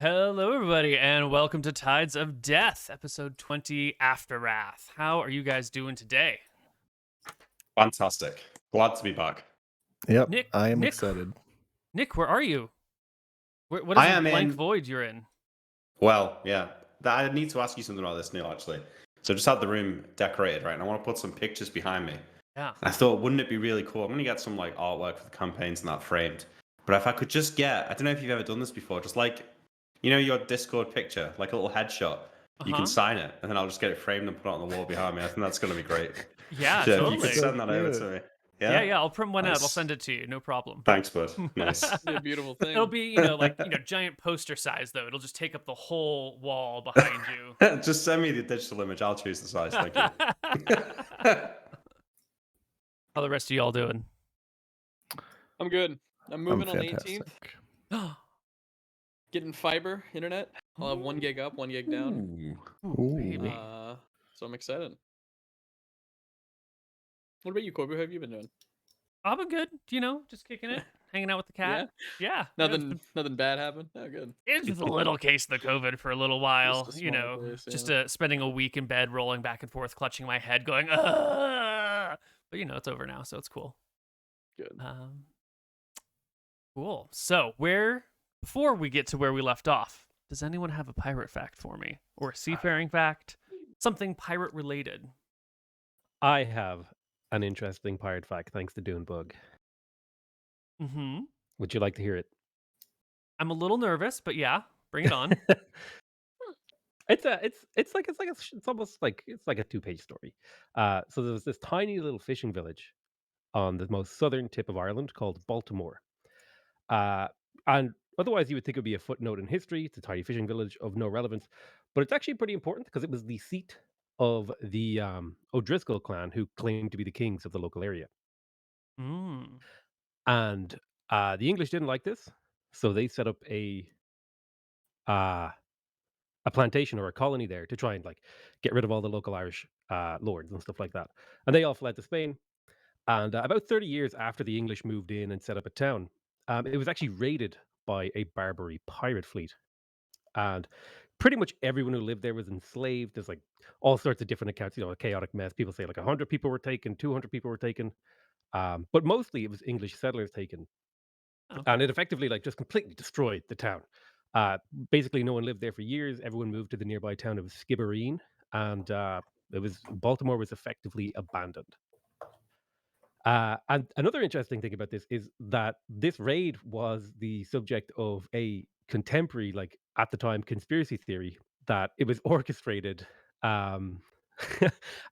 Hello, everybody, and welcome to Tides of Death, episode 20, Afterwrath. How are you guys doing today? Fantastic. Glad to be back. Yep, Nick, I am Nick, excited. Nick, where are you? What is I this am blank in. void you're in? Well, yeah. I need to ask you something about this, Neal, actually. So I just had the room decorated, right? And I want to put some pictures behind me. Yeah. I thought, wouldn't it be really cool? I'm going to get some like artwork for the campaigns and that framed. But if I could just get, I don't know if you've ever done this before, just like, your Discord picture, like a little headshot. You can sign it, and then I'll just get it framed and put it on the wall behind me. I think that's going to be great. Yeah, So if you totally. could send that over to me. Yeah? I'll print one out. I'll Nice. send it to you. No problem. Thanks, bud. Nice. Be a beautiful thing. It'll be, giant poster size, though. It'll just take up the whole wall behind you. Just send me the digital image. I'll choose the size. Thank you. How the rest of y'all doing? I'm good. I'm moving on the fantastic. 18th. Getting fiber internet. I'll have 1 gig up, 1 gig down. Ooh, baby. So I'm excited. What about you, Koibu? How have you been doing? I've been good, just kicking it, hanging out with the cat. Yeah. Nothing bad happened? Oh, good. It's just a little case of the COVID for a little while, Just a small case, spending a week in bed, rolling back and forth, clutching my head, going, ah! But it's over now, so it's cool. Good. Cool. So, before we get to where we left off, does anyone have a pirate fact for me? Or a seafaring fact? Something pirate related? I have an interesting pirate fact thanks to Dunebug. Mm-hmm. Would you like to hear it? I'm a little nervous, but yeah, bring it on. It's almost like it's like a 2-page story. So there was this tiny little fishing village on the most southern tip of Ireland called Baltimore. And otherwise you would think it would be a footnote in history. It's a tiny fishing village of no relevance, but it's actually pretty important because it was the seat of the O'Driscoll clan, who claimed to be the kings of the local area. Mm. And the English didn't like this, so they set up a plantation or a colony there to try and like get rid of all the local Irish lords and stuff like that. And they all fled to Spain. And about 30 years after the English moved in and set up a town, it was actually raided by a Barbary pirate fleet. And pretty much everyone who lived there was enslaved. There's like all sorts of different accounts, a chaotic mess. People say like 100 people were taken, 200 people were taken. But mostly it was English settlers taken. Oh. And it effectively like just completely destroyed the town. Basically, no one lived there for years. Everyone moved to the nearby town of Skibbereen, and Baltimore was effectively abandoned. And another interesting thing about this is that this raid was the subject of a contemporary, like at the time, conspiracy theory that it was orchestrated um,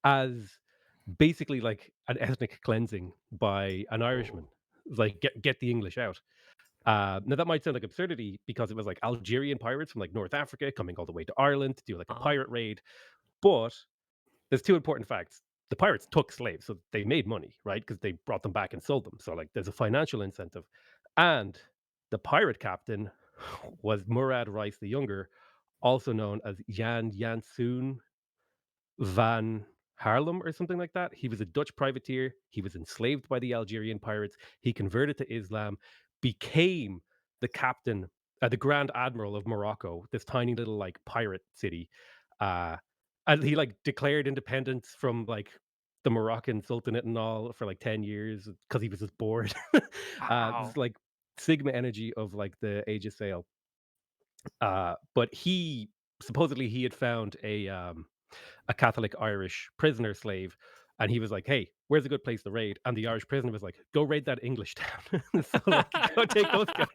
as basically like an ethnic cleansing by an Irishman, like get the English out. Now that might sound like absurdity because it was like Algerian pirates from like North Africa coming all the way to Ireland to do like a pirate raid, but there's two important facts. The pirates took slaves, so they made money, right? Because they brought them back and sold them. So like there's a financial incentive. And the pirate captain was Murad Rice the Younger, also known as Jan Jansoen van Haarlem or something like that. He was a Dutch privateer. He was enslaved by the Algerian pirates. He converted to Islam, became the captain, the Grand Admiral of Morocco, this tiny little like pirate city. And he like declared independence from like the Moroccan Sultanate and all for like 10 years because he was just bored. Wow. This is like Sigma energy of like the Age of Sail. But he supposedly he had found a Catholic Irish prisoner slave, and he was like, "Hey, where's a good place to raid?" And the Irish prisoner was like, "Go raid that English town." So like, go take those guys.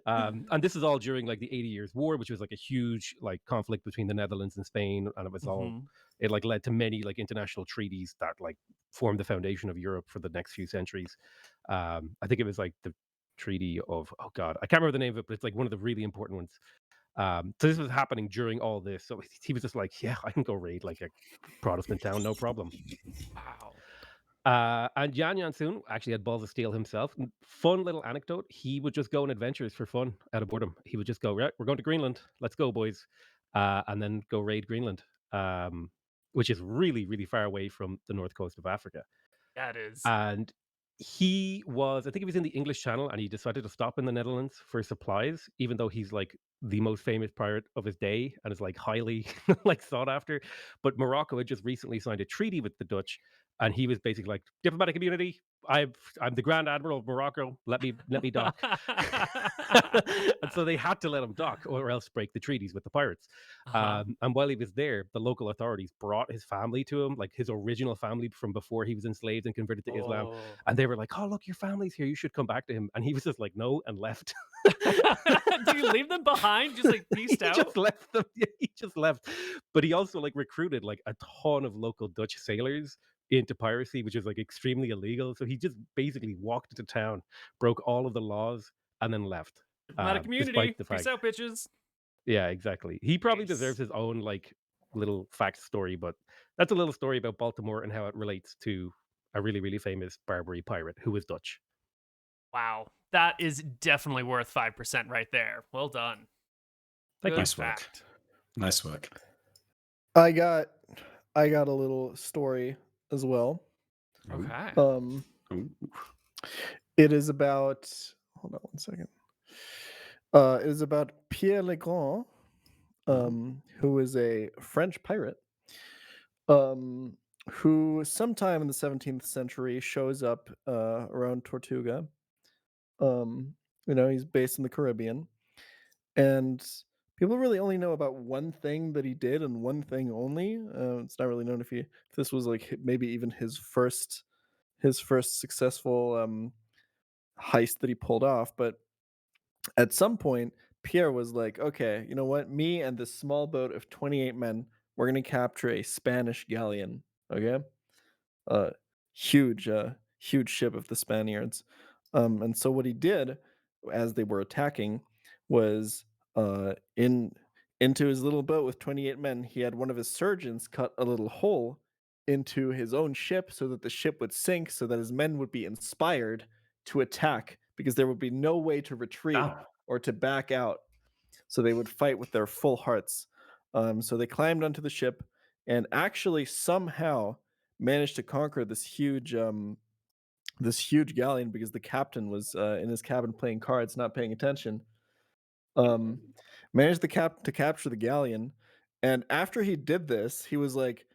And this is all during like the 80 Years' War, which was like a huge like conflict between the Netherlands and Spain, and it was all it like led to many like international treaties that like formed the foundation of Europe for the next few centuries. I think it was like the Treaty of oh god, I can't remember the name of it, but it's like one of the really important ones. So this was happening during all this. So he was just like, yeah, I can go raid like a Protestant town, no problem. Wow. And Jan Jansoen actually had balls of steel himself. Fun little anecdote. He would just go on adventures for fun out of boredom. He would just go, right, we're going to Greenland. Let's go, boys. And then go raid Greenland, which is really, really far away from the north coast of Africa. That is. And he was, I think he was in the English Channel, and he decided to stop in the Netherlands for supplies, even though he's like the most famous pirate of his day and is like highly like sought after. But Morocco had just recently signed a treaty with the Dutch, and he was basically like, diplomatic community, I'm the Grand Admiral of Morocco. Let me dock. And so they had to let him dock, or else break the treaties with the pirates. And while he was there, the local authorities brought his family to him, like his original family from before he was enslaved and converted to Islam. And they were like, "Oh, look, your family's here. You should come back to him." And he was just like, "No," and left. Did you leave them behind? Just like peaced out? He just left them. Yeah, he just left. But he also like recruited like a ton of local Dutch sailors into piracy, which is like extremely illegal. So he just basically walked into town, broke all of the laws, and then left. Diplomatic community. Despite the Peace fact, out, bitches. yeah, exactly. He probably Nice. deserves his own like little fact story, but that's a little story about Baltimore and how it relates to a really, really famous Barbary pirate who was Dutch. Wow. That is definitely worth 5% right there. Well done. Thank you. Nice work. Nice work. I got a little story as well. Okay. Ooh. It is about, hold on one second. It is about Pierre Le Grand, who is a French pirate, who sometime in the 17th century shows up around Tortuga. He's based in the Caribbean, and people really only know about one thing that he did and one thing only. It's not really known if this was like maybe even his first successful heist that he pulled off. But at some point, Pierre was like, "Okay, you know what? Me and this small boat of 28 men, we're gonna capture a Spanish galleon. Okay, huge ship of the Spaniards." And so what he did, as they were attacking, was into his little boat with 28 men, he had one of his surgeons cut a little hole into his own ship so that the ship would sink, so that his men would be inspired to attack, because there would be no way to retreat or to back out. So they would fight with their full hearts. So they climbed onto the ship and actually somehow managed to conquer this huge galleon, because the captain was in his cabin playing cards, not paying attention. Managed to capture the galleon, and after he did this, he was like,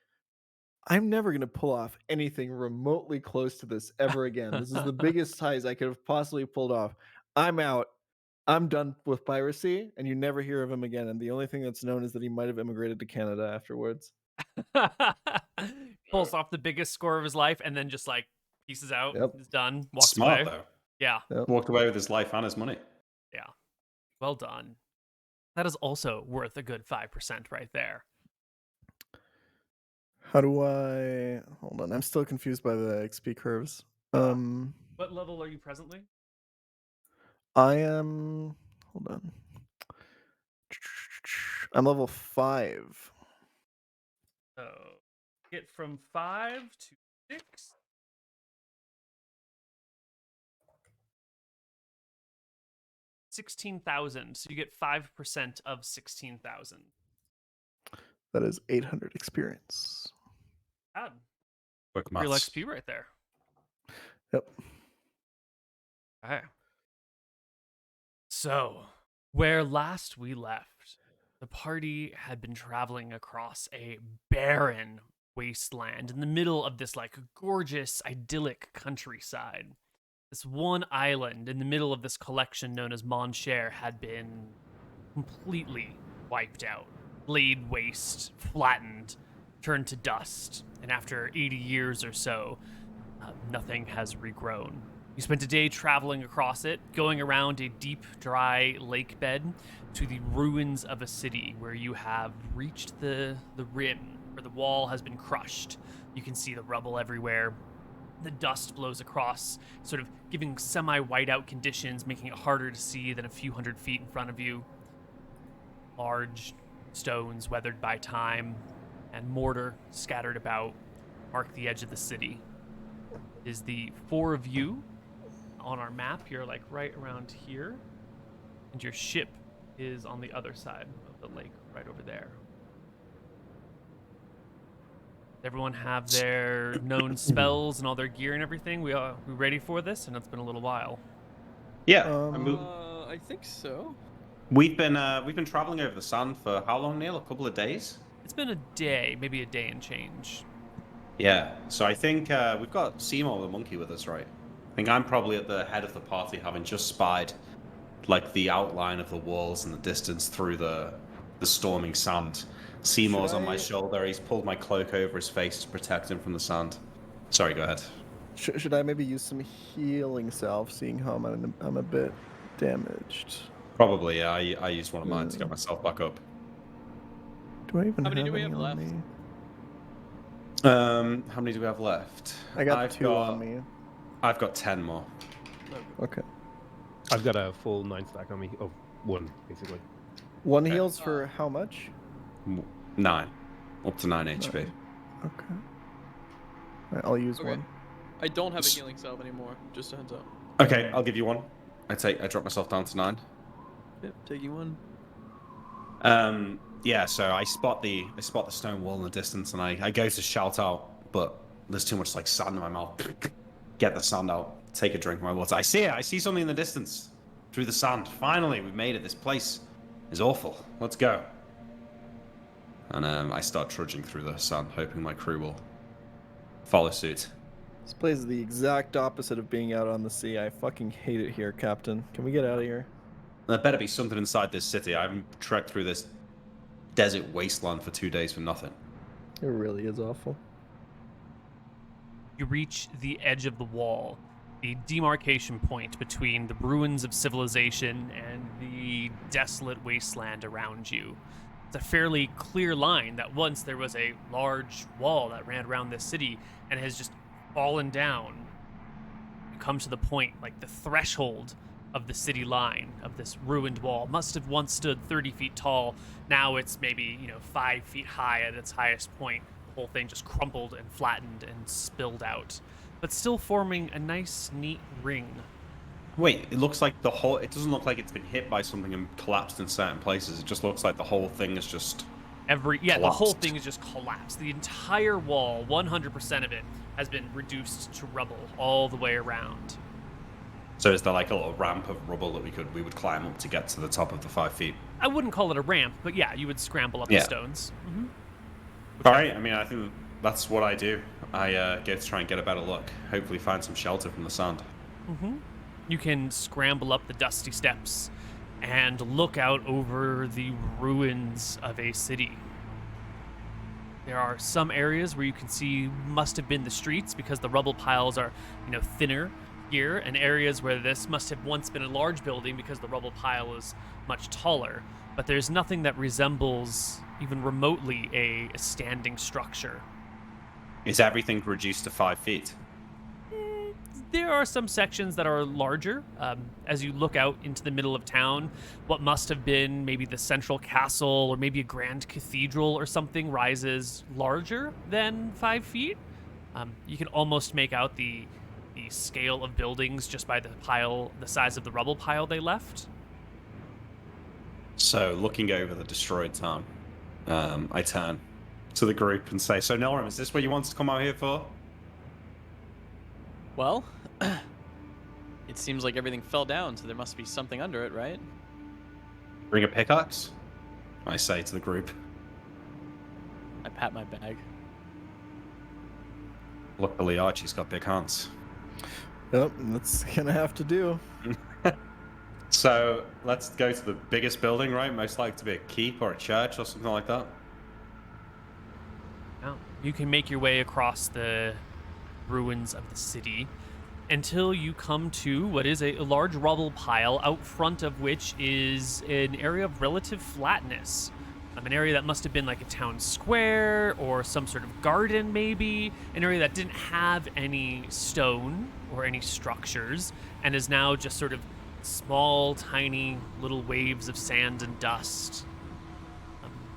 "I'm never going to pull off anything remotely close to this ever again. This is the biggest heist I could have possibly pulled off. I'm out. I'm done with piracy," and you never hear of him again. And the only thing that's known is that he might have immigrated to Canada afterwards. Pulls off the biggest score of his life and then just like pieces out. Yep. Is done. Walks Smart away. though. Yeah. Yep. Walked away with his life and his money. Yeah. Well done. That is also worth a good 5% right there. How do I hold on? I'm still confused by the XP curves. What level are you presently? I am. Hold on. I'm level 5. So get from 5 to 6. $16,000. So you get 5% of 16,000. That is 800 experience. God. Quick Real maths. XP right there. Yep. Okay. So, where last we left, the party had been traveling across a barren wasteland in the middle of this like gorgeous, idyllic countryside. This one island in the middle of this collection known as Moncher had been completely wiped out, laid waste, flattened, turned to dust, and after 80 years or so, nothing has regrown. You spent a day traveling across it, going around a deep, dry lake bed to the ruins of a city where you have reached the rim, where the wall has been crushed. You can see the rubble everywhere. The dust blows across, sort of giving semi-whiteout conditions, making it harder to see than a few hundred feet in front of you. Large stones weathered by time and mortar scattered about mark the edge of the city. Is the 4 of you on our map. You're like right around here, and your ship is on the other side of the lake, right over there. Everyone have their known spells and all their gear and everything? We ready for this? And it's been a little while. Yeah, I think so. we've been traveling over the sand for how long, Neil? A couple of days. It's been a day, maybe a day and change. Yeah, so I think we've got Seymour the monkey with us, right? I think I'm probably at the head of the party, having just spied like the outline of the walls in the distance through the storming sand. Seymour's on my shoulder. He's pulled my cloak over his face to protect him from the sand. Sorry, go ahead. Should I maybe use some healing salve, seeing how I'm a bit damaged? Probably, yeah. I used one of mine to get myself back up. Do I even How many have do we any have on left? me? How many do we have left? I got 2 on me. I've got 10 more. Okay. I've got a full 9 stack on me of 1, basically. 1 heals for how much? 9. Up to 9 HP. Okay. Alright, I'll use Okay. 1. I don't have a healing salve anymore. Just a heads up. Okay, I'll give you 1. I drop myself down to 9. Yep, taking 1. Yeah, so I spot the stone wall in the distance, and I go to shout out, but there's too much like sand in my mouth. Get the sand out. Take a drink of my water. I see it. I see something in the distance through the sand. Finally, we've made it. This place is awful. Let's go. And I start trudging through the sand, hoping my crew will follow suit. This place is the exact opposite of being out on the sea. I fucking hate it here, Captain. Can we get out of here? There better be something inside this city. I haven't trekked through this desert wasteland for 2 days for nothing. It really is awful. You reach the edge of the wall, the demarcation point between the ruins of civilization and the desolate wasteland around you. It's a fairly clear line that once there was a large wall that ran around this city and has just fallen down. You come to the point, like the threshold of the city line of this ruined wall must have once stood 30 feet tall. Now it's maybe, 5 feet high at its highest point. The whole thing just crumpled and flattened and spilled out, but still forming a nice, neat ring. Wait, it looks like it doesn't look like it's been hit by something and collapsed in certain places. It just looks like the whole thing is just The whole collapsed. thing is just collapsed. The entire wall, 100% of it, has been reduced to rubble all the way around. So is there like a little ramp of rubble that we would climb up to get to the top of the 5 feet? I wouldn't call it a ramp, but yeah, you would scramble up the stones. Mm-hmm. All right. I mean, I think that's what I do. I go to try and get a better look. Hopefully, find some shelter from the sand. Mm-hmm. You can scramble up the dusty steps and look out over the ruins of a city. There are some areas where you can see must have been the streets because the rubble piles are, thinner here, and areas where this must have once been a large building because the rubble pile is much taller. But there's nothing that resembles even remotely a standing structure. Is everything reduced to 5 feet? There are some sections that are larger. As you look out into the middle of town, what must have been maybe the central castle or maybe a grand cathedral or something rises larger than 5 feet. You can almost make out the scale of buildings just by the size of the rubble pile they left. So, looking over the destroyed town, I turn to the group and say, "So, Nelram, is this what you wanted to come out here for?" Well, it seems like everything fell down, so there must be something under it, right? Bring a pickaxe? I say to the group. I pat my bag. Luckily, Archie's got big hands. Yep, that's gonna have to do. So, let's go to the biggest building, right? Most likely to be a keep or a church or something like that. Now, you can make your way across the ruins of the city until you come to what is a large rubble pile, out front of which is an area of relative flatness. An area that must have been like a town square or some sort of garden, maybe. An area that didn't have any stone or any structures and is now just sort of small, tiny little waves of sand and dust.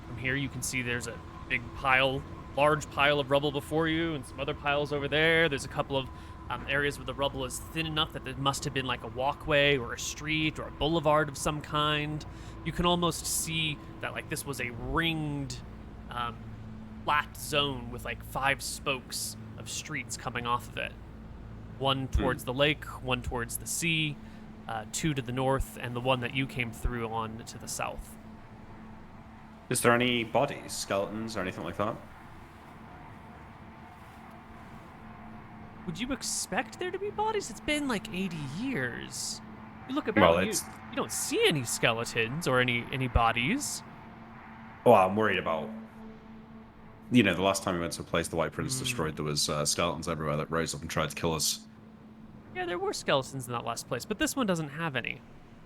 From here you can see there's a big large pile of rubble before you and some other piles over there. There's a couple of areas where the rubble is thin enough that there must have been like a walkway or a street or a boulevard of some kind. You can almost see that like this was a ringed flat zone with like 5 spokes of streets coming off of it. One towards the lake, one towards the sea, 2 to the north, and the one that you came through on to the south. Is there any bodies, skeletons, or anything like that? Would you expect there to be bodies? It's been like 80 years. You look about, you don't see any skeletons or any bodies. Well, I'm worried about... You know, the last time we went to a place the White Prince destroyed, there was skeletons everywhere that rose up and tried to kill us. Yeah, there were skeletons in that last place, but this one doesn't have any.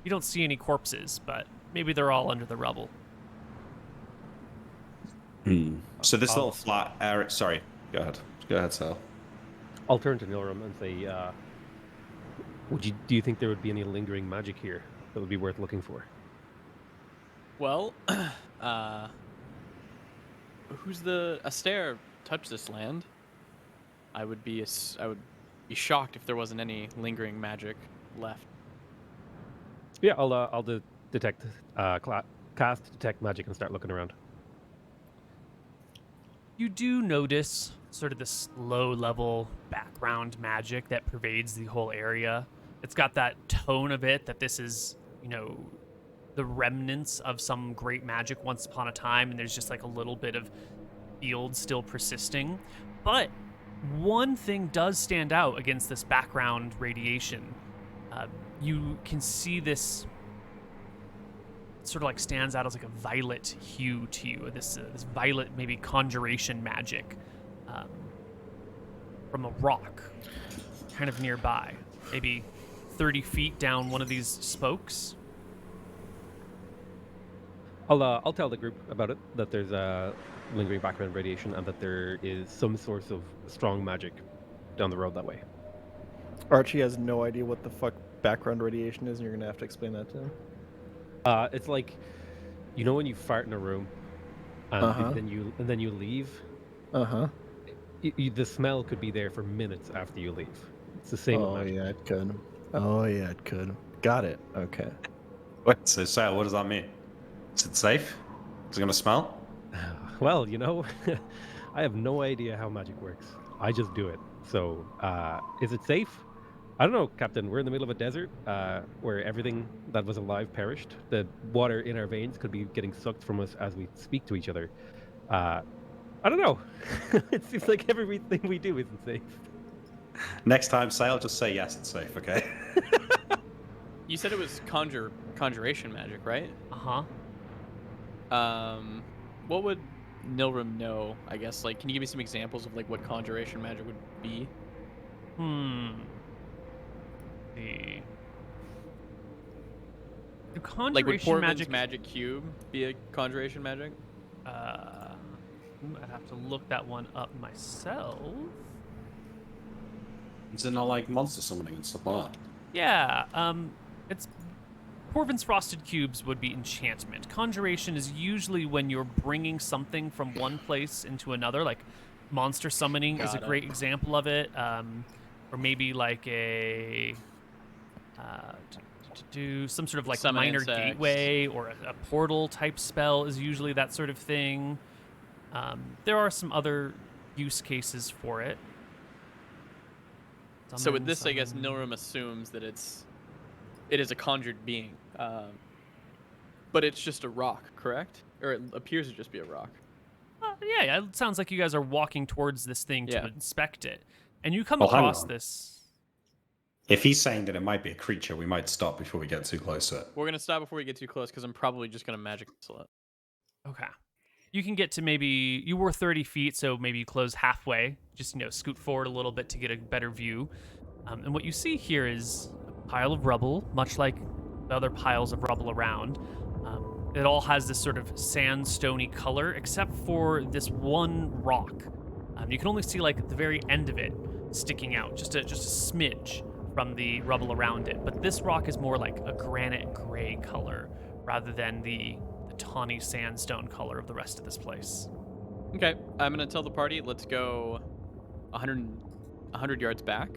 You don't see any corpses, but maybe they're all under the rubble. So this little flat area... Sorry, go ahead. Go ahead, Sal. I'll turn to Nilram and say, do you think there would be any lingering magic here that would be worth looking for? Well, Astaire touched this land. I would be shocked if there wasn't any lingering magic left. Yeah, I'll cast detect magic and start looking around. You do notice sort of this low-level background magic that pervades the whole area. It's got that tone of it that this is, you know, the remnants of some great magic once upon a time, and there's just like a little bit of field still persisting. But one thing does stand out against this background radiation. You can see this sort of like stands out as like a violet hue to you. This violet maybe conjuration magic from a rock kind of nearby, maybe 30 feet down one of these spokes. I'll tell the group about it, that there's a lingering background radiation and that there is some source of strong magic down the road that way. Archie has no idea what the fuck background radiation is, and you're gonna have to explain that to him. It's like, you know when you fart in a room and then you leave? The smell could be there for minutes after you leave. It's the same. Oh yeah, it could. Oh yeah, it could. Got it. Okay. Wait, so Sal, what does that mean? Is it safe? Is it gonna smell? Well, you know, I have no idea how magic works. I just do it. So, is it safe? I don't know, Captain. We're in the middle of a desert where everything that was alive perished. The water in our veins could be getting sucked from us as we speak to each other. I don't know. It seems like everything we do isn't safe. Next time, Sal, just say yes, it's safe, okay? You said it was conjuration magic, right? What would Nilram know, I guess? Like, can you give me some examples of like what conjuration magic would be? The conjuration like, would Portman's magic cube be a conjuration magic? I'd have to look that one up myself. Is it not like monster summoning and stuff like that? Yeah, it's Porvin's frosted cubes would be enchantment. Conjuration is usually when you're bringing something from one place into another, like monster summoning is a great example of it. Or maybe like a to do some sort of like Summon minor insects. Gateway or a portal type spell is usually that sort of thing. There are some other use cases for it. So with this, I guess Nilram assumes that it is a conjured being, but it's just a rock, correct? Or it appears to just be a rock. Yeah, it sounds like you guys are walking towards this thing to inspect it, and you come Well, hang across on. this. If he's saying that it might be a creature, we might stop before we get too close to it. We're gonna stop before we get too close because I'm probably just gonna magic missile it. Okay. You can get to maybe, you were 30 feet, so maybe you close halfway. Just, scoot forward a little bit to get a better view. And what you see here is a pile of rubble, much like the other piles of rubble around. It all has this sort of sandstony color, except for this one rock. You can only see like at the very end of it sticking out, just a smidge from the rubble around it. But this rock is more like a granite gray color rather than the tawny sandstone color of the rest of this place. Okay, I'm gonna tell the party, let's go 100 yards back.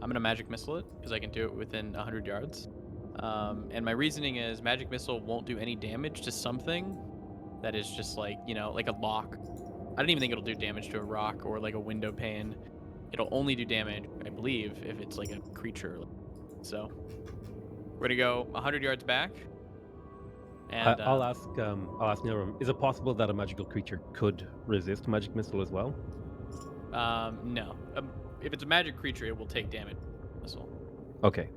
I'm gonna magic missile it because I can do it within 100 yards. And my reasoning is magic missile won't do any damage to something that is just like, like a lock I don't even think it'll do damage to a rock or like a window pane. It'll only do damage, I believe, if it's like a creature. So we're gonna go 100 yards back. And I'll ask Neil, is it possible that a magical creature could resist magic missile as well? no. If it's a magic creature, it will take damage. Missile. Okay.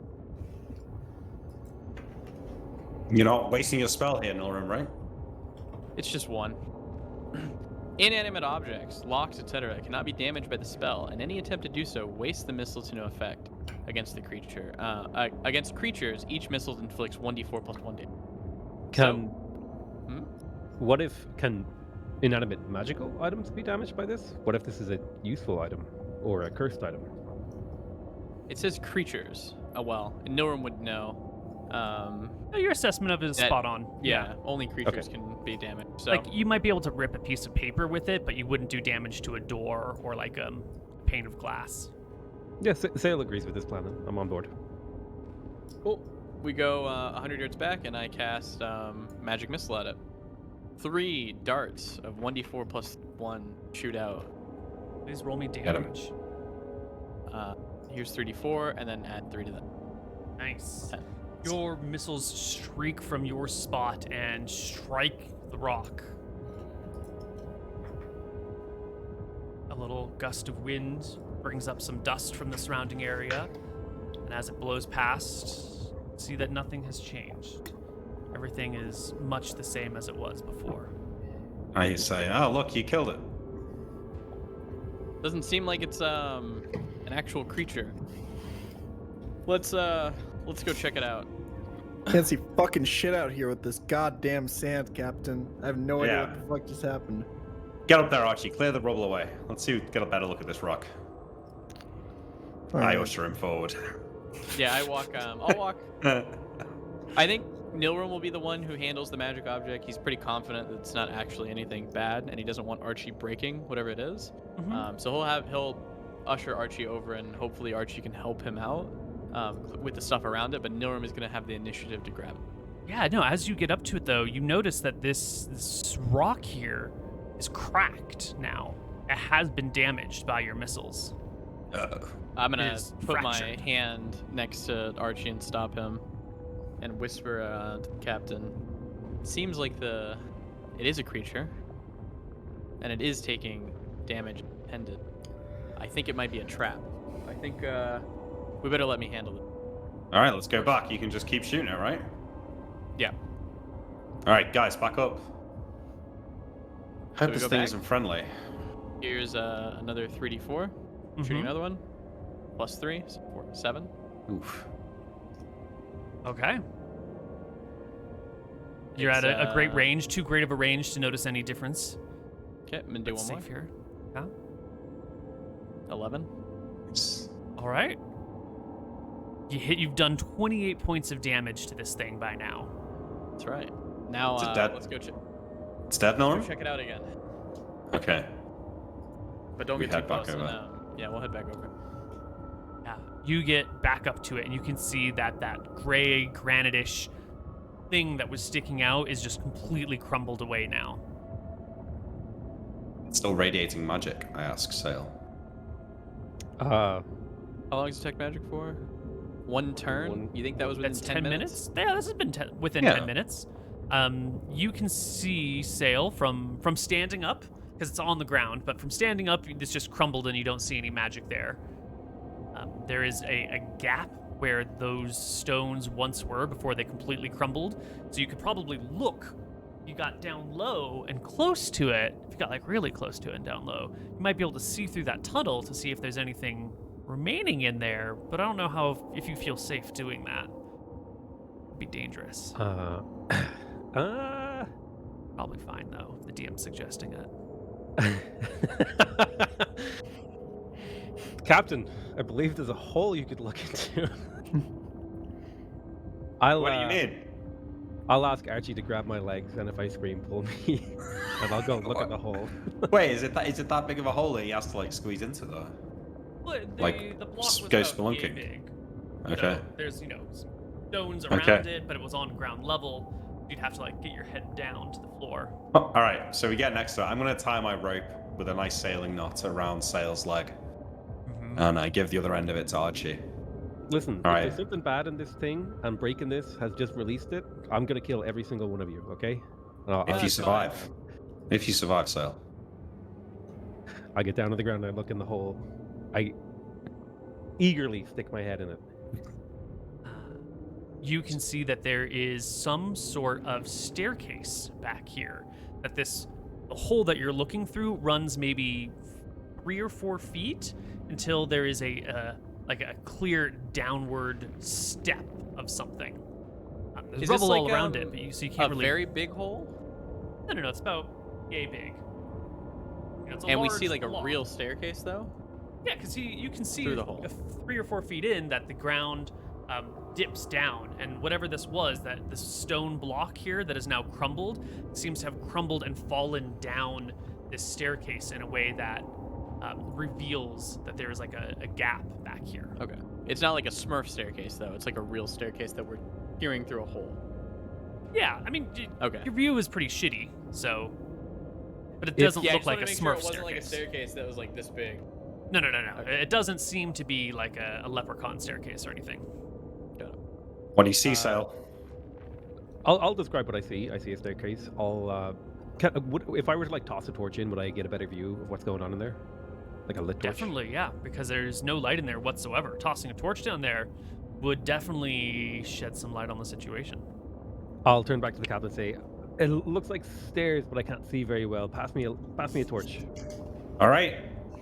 You're not wasting your spell here, Nilrim, right? It's just one. Inanimate objects, locks, etc. cannot be damaged by the spell, and any attempt to do so wastes the missile to no effect against the creature. Against creatures, each missile inflicts 1d4 plus 1d. What if inanimate magical items be damaged by this? What if this is a useful item or a cursed item? It says creatures. Oh well, and Nilrim would know. Your assessment of it is spot on. Yeah, only creatures can be damaged. So. Like, you might be able to rip a piece of paper with it, but you wouldn't do damage to a door or like a pane of glass. Yeah, Sale agrees with this plan. Then I'm on board. Cool. We go 100 yards back, and I cast magic missile at it. 3 darts of 1d4 plus 1 shoot out. Please roll me damage. Here's 3d4, and then add 3 to that. Nice. 10. Your missiles streak from your spot and strike the rock. A little gust of wind brings up some dust from the surrounding area, and as it blows past, see that nothing has changed. Everything is much the same as it was before. I say, oh look, you killed it. Doesn't seem like it's an actual creature. Let's go check it out. Can't see fucking shit out here with this goddamn sand, Captain. I have no idea what the fuck just happened. Get up there, Archie. Clear the rubble away. Let's see. Get a better look at this rock. I usher him forward. Yeah, I'll walk. I think Nilrim will be the one who handles the magic object. He's pretty confident that it's not actually anything bad, and he doesn't want Archie breaking whatever it is. Mm-hmm. So he'll usher Archie over, and hopefully Archie can help him out with the stuff around it. But Nilrim is going to have the initiative to grab it. Yeah, no. As you get up to it, though, you notice that this rock here is cracked now. It has been damaged by your missiles. I'm gonna put fractured. my hand next to Archie and stop him, and whisper to the captain. It seems like it is a creature, and it is taking damage intended. I think it might be a trap. I think we better let me handle it. All right, let's go back. You can just keep shooting it, right? Yeah. All right, guys, back up. Hope we this go thing back? isn't friendly. Here's another 3d4. Shooting another one. Plus 3, so 4, 7. Oof. Okay. You're It's, at a great range, too great of a range to notice any difference. Okay, I'm gonna do one more. Safe here. Yeah. 11. All right. You've done 28 points of damage to this thing by now. That's right. Now let's go It's dead, Norm? check it out again. Okay. But don't We get too head back close. over. Yeah, we'll head back over. Yeah. You get back up to it, and you can see that gray, granite-ish thing that was sticking out is just completely crumbled away now. It's still radiating magic, I ask Sale. How long does detect magic for? 1 turn? You think that was within That's 10 minutes? Yeah, this has been within 10 minutes. You can see Sail from standing up, because it's on the ground, but from standing up, it's just crumbled and you don't see any magic there. There is a gap where those stones once were before they completely crumbled, so you could probably look. You got down low and close to it. If you got like really close to it and down low, you might be able to see through that tunnel to see if there's anything remaining in there, but I don't know if you feel safe doing that. It'd be dangerous. Probably fine though. The DM's suggesting it. Captain, I believe there's a hole you could look into. What do you mean? I'll ask Archie to grab my legs, and if I scream, pull me, and I'll go look at the hole. Wait, is it that big of a hole that he has to like squeeze into though? Well, Like, the block was go about yay spelunking. big. Okay. There's some stones around it, but it was on ground level. You'd have to like get your head down to the floor. All right, so we get next to it. I'm gonna tie my rope with a nice sailing knot around Sail's leg, Mhm. and I give the other end of it to Archie. Listen, All if right. there's something bad in this thing and breaking this has just released it, I'm gonna kill every single one of you. Okay? If you That's fine. survive. If you survive, Sail. I get down to the ground and I look in the hole. I eagerly stick my head in it. You can see that there is some sort of staircase back here. That the hole that you're looking through runs maybe 3 or 4 feet until there is a clear downward step of something. There's Is rubble this all like, around it, but you can't a really. very big hole? No. It's about yay big. It's a And we see large like a block. real staircase though? Yeah, because you can see Through the hole. 3 or 4 feet in that the ground dips down, and whatever this was, that this stone block here that is now crumbled, seems to have crumbled and fallen down this staircase in a way that reveals that there is like a gap back here. Okay. It's not like a Smurf staircase though. It's like a real staircase that we're peering through a hole. Yeah, I mean, Okay. your view is pretty shitty, so. But it It's- doesn't Yeah, I look just like wanted a to make sure Smurf it wasn't like a staircase. staircase that was like this big. No. Okay. It doesn't seem to be like a leprechaun staircase or anything. Got it. What do you see, Sail? I'll describe what I see. I see a staircase. If I were to like toss a torch in, would I get a better view of what's going on in there? Like a lit torch? Definitely, yeah, because there's no light in there whatsoever. Tossing a torch down there would definitely shed some light on the situation. I'll turn back to the captain and say, "It looks like stairs, but I can't see very well. Pass me a torch." All right.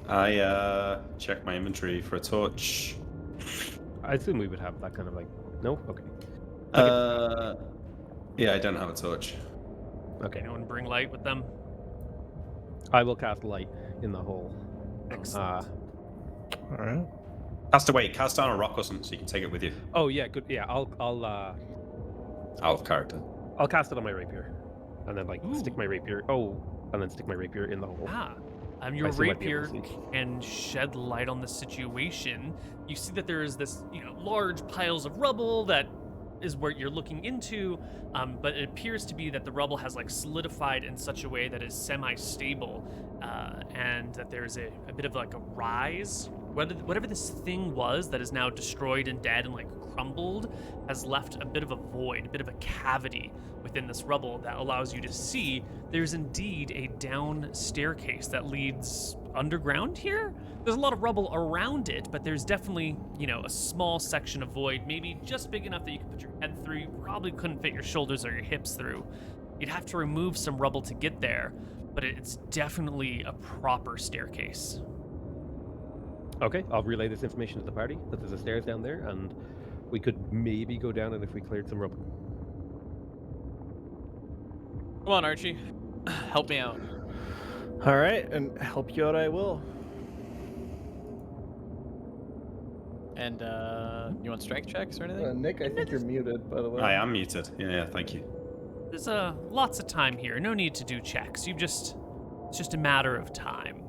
I check my inventory for a torch. I assume we would have that kind of like. No, okay. Yeah, I don't have a torch. Okay. Anyone bring light with them? I will cast light in the hole. Excellent. All right. Cast down a rock or something so you can take it with you. Oh yeah, good. Yeah, I'll Out of character. I'll cast it on my rapier, and then Ooh. stick my rapier. Oh, and then stick my rapier in the hole. Your I still might be able rapier to see. can shed light on the situation. You see that there is this, large piles of rubble that is where you're looking into, but it appears to be that the rubble has like solidified in such a way that is semi-stable, and that there's a bit of like a rise. Whatever this thing was that is now destroyed and dead and like crumbled has left a bit of a void, a bit of a cavity within this rubble that allows you to see there's indeed a down staircase that leads underground here. There's a lot of rubble around it, but there's definitely, a small section of void, maybe just big enough that you can put your head through. You probably couldn't fit your shoulders or your hips through. You'd have to remove some rubble to get there, but it's definitely a proper staircase. Okay, I'll relay this information to the party that there's a stairs down there, and we could maybe go down it if we cleared some rubble. Come on, Archie. Help me out. All right, and help you out I will. And you want strength checks or anything? Nick, I think you're muted, by the way. I am muted. Yeah, thank you. There's lots of time here. No need to do checks. It's just a matter of time.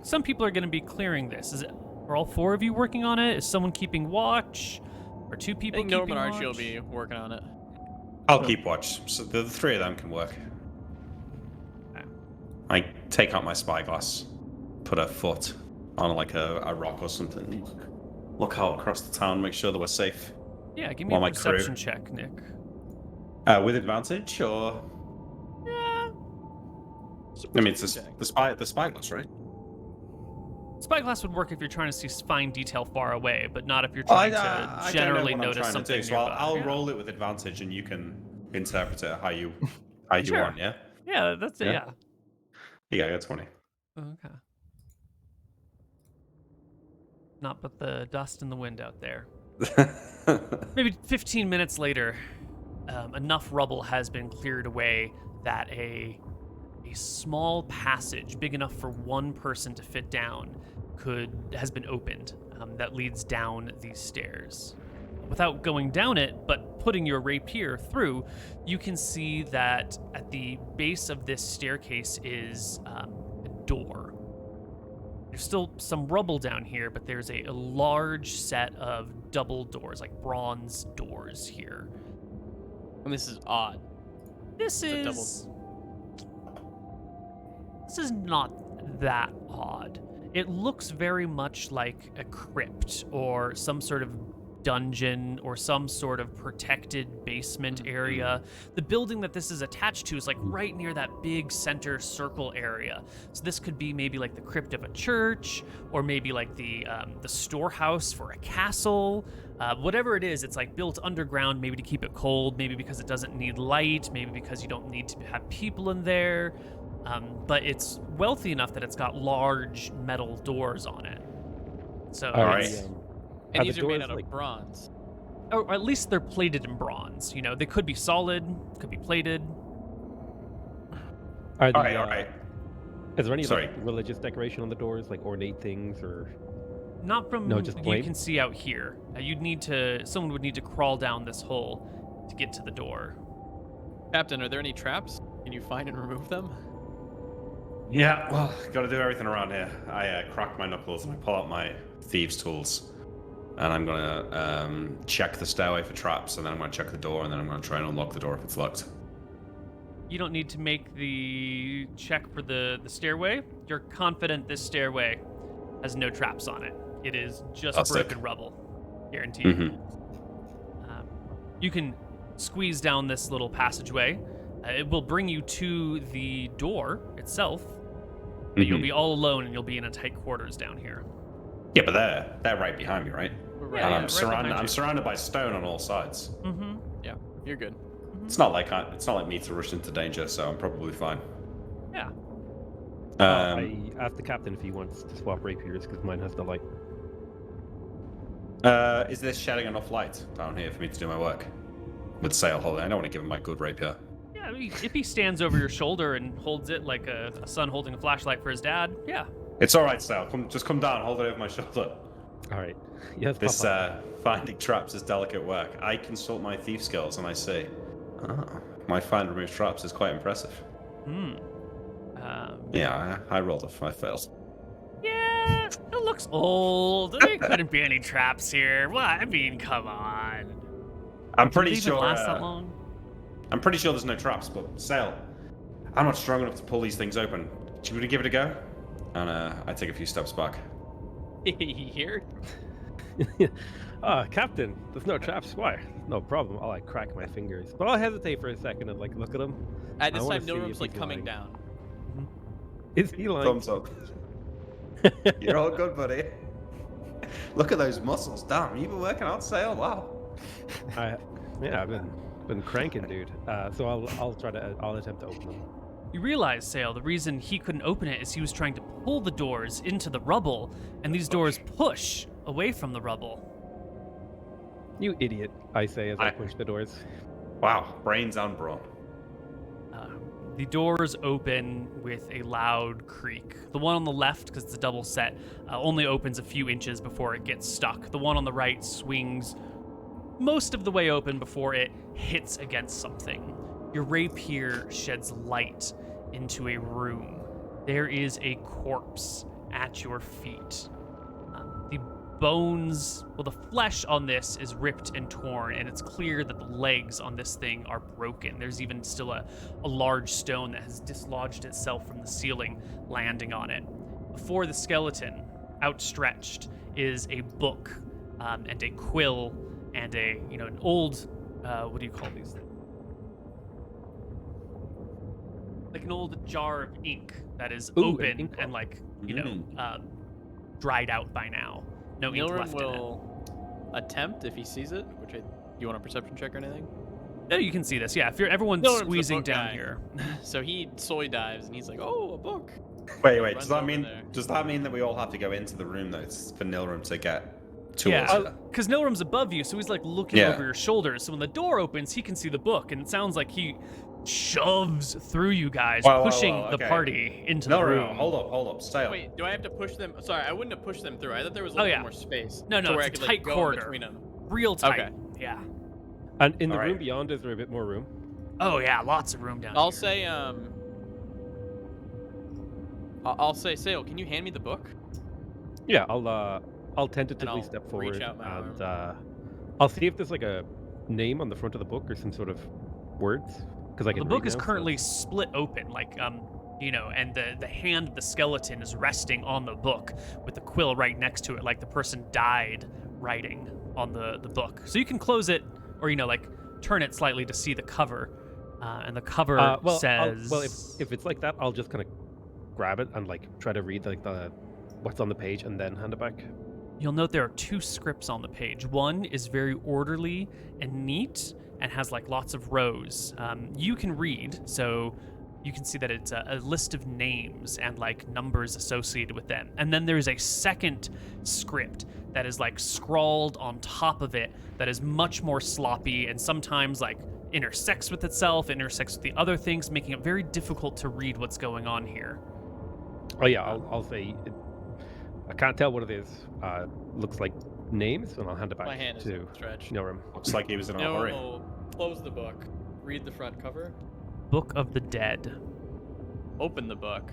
Some people are going to be clearing this. Are all 4 of you working on it? Is someone keeping watch? Or 2 I people think keeping Norm and Archie will watch? be working on it. I'll keep watch. So the 3 of them can work. I take out my spyglass, put a foot on like a rock or something. Look out across the town, make sure that we're safe. Yeah, give me While a my crew- perception check, Nick. With advantage, or Yeah. I mean, it's the spyglass, right? Spyglass would work if you're trying to see fine detail far away, but not if you're I trying to don't generally know what I'm notice trying something to do, so nearby. I'll Yeah. roll it with advantage, and you can interpret it how you Sure. want. Yeah. Yeah, that's it. Yeah. Yeah. Yeah, I got 20. Okay. Not but the dust in the wind out there. Maybe 15 minutes later, enough rubble has been cleared away that a small passage big enough for one person to fit down has been opened, that leads down these stairs. Without going down it, but putting your rapier through, you can see that at the base of this staircase is a door. There's still some rubble down here, but there's a large set of double doors, like bronze doors here. And this is odd. This It's a is This is not that odd. It looks very much like a crypt or some sort of dungeon or some sort of protected basement area. The building that this is attached to is like right near that big center circle area. So this could be maybe like the crypt of a church, or maybe like the storehouse for a castle. Whatever it is, it's like built underground, maybe to keep it cold, maybe because it doesn't need light, maybe because you don't need to have people in there. But it's wealthy enough that it's got large metal doors on it. So All right. And these are made out of bronze. Or at least they're plated in bronze. You know, they could be solid, could be plated. All right. Is there any like, religious decoration on the doors, like ornate things, or not from just you plain? can see out here? Someone would need to crawl down this hole to get to the door. Captain, are there any traps? Can you find and remove them? Yeah, well, got to do everything around here. I crack my knuckles and I pull out my thieves' tools. And I'm going to check the stairway for traps, and then I'm going to check the door, and then I'm going to try and unlock the door if it's locked. You don't need to make the check for the stairway. You're confident this stairway has no traps on it. It is just broken rubble. Guaranteed. Mm-hmm. You can squeeze down this little passageway. It will bring you to the door itself. But you'll be all alone, and you'll be in a tight quarters down here. Yeah, but they're right behind me, right? Yeah, I'm right surrounded by stone on all sides. Mm-hmm. Yeah, you're good. It's not like me to rush into danger, so I'm probably fine. Yeah. I asked the captain if he wants to swap rapiers because mine has the light. Is this shedding enough light down here for me to do my work? With sail holding, I don't want to give him my good rapier. Yeah, I mean, if he stands over your shoulder and holds it like a son holding a flashlight for his dad, yeah. It's all right, Sail. Just come down, hold it over my shoulder. All right. Yes. This finding traps is delicate work. I consult my thief skills and I say, my find remove traps is quite impressive. Yeah, I rolled I failed. Yeah, it looks old. There couldn't be any traps here. What? I mean, come on. I'm pretty Did it sure. even last that long? I'm pretty sure there's no traps, but Sail, I'm not strong enough to pull these things open. Should we give it a go? And I take a few steps back. Here? Captain, there's no traps. Why? No problem. I'll like crack my fingers, but I'll hesitate for a second and like look at him. At this time, Neal's like coming down. Is he lying? Thumbs up. You're all good, buddy. Look at those muscles. Damn, you've been working out, Sail. Wow. I've been cranking, dude. So I'll attempt to open them. You realize, Sail, the reason he couldn't open it is he was trying to pull the doors into the rubble, and these doors push away from the rubble. You idiot, I say as I push the doors. Wow, brains and brawn. The doors open with a loud creak. The one on the left, because it's a double set, only opens a few inches before it gets stuck. The one on the right swings most of the way open before it hits against something. Your rapier sheds light into a room. There is a corpse at your feet. The bones, the flesh on this is ripped and torn, and it's clear that the legs on this thing are broken. There's even still a large stone that has dislodged itself from the ceiling, landing on it. Before the skeleton, outstretched, is a book and a quill and an old, what do you call these things? Like an old jar of ink that is open and dried out by now. No ink left in it. Will attempt if he sees it. You want a perception check or anything? No, you can see this. Yeah, if everyone's squeezing down here. So he soy dives and he's like, "Oh, a book." Wait. Does that mean that we all have to go into the room though for Nilram to get tools? Yeah, because Nilram's above you, so he's like looking over your shoulders. So when the door opens, he can see the book, and it sounds like he shoves through you guys, pushing the party into the room. No, hold up, stay up. Wait, do I have to push them? Sorry, I wouldn't have pushed them through. I thought there was a little more space. No, where it's I a could, tight go corridor. between them. Real tight. Okay. Yeah. And in the room beyond, is there a bit more room? Oh yeah, lots of room down I'll here. say, I'll say, Sail, can you hand me the book? Yeah, I'll tentatively step forward and I'll see if there's like a name on the front of the book or some sort of words. Because the book is currently split open. Like and the hand of the skeleton is resting on the book with the quill right next to it, like the person died writing on the book. So you can close it, or turn it slightly to see the cover, and the cover says. If it's like that, I'll just kind of grab it and try to read the what's on the page and then hand it back. You'll note there are 2 scripts on the page. One is very orderly and neat and has lots of rows. You can read, so you can see that it's a list of names and numbers associated with them. And then there's a second script that is scrawled on top of it that is much more sloppy and sometimes intersects with itself, intersects with the other things, making it very difficult to read what's going on here. Oh yeah, I'll say I can't tell what it is. Looks like names, and I'll hand it back My hand is to stretched. Neal. Looks like he was in a hurry. No, close the book. Read the front cover. Book of the Dead. Open the book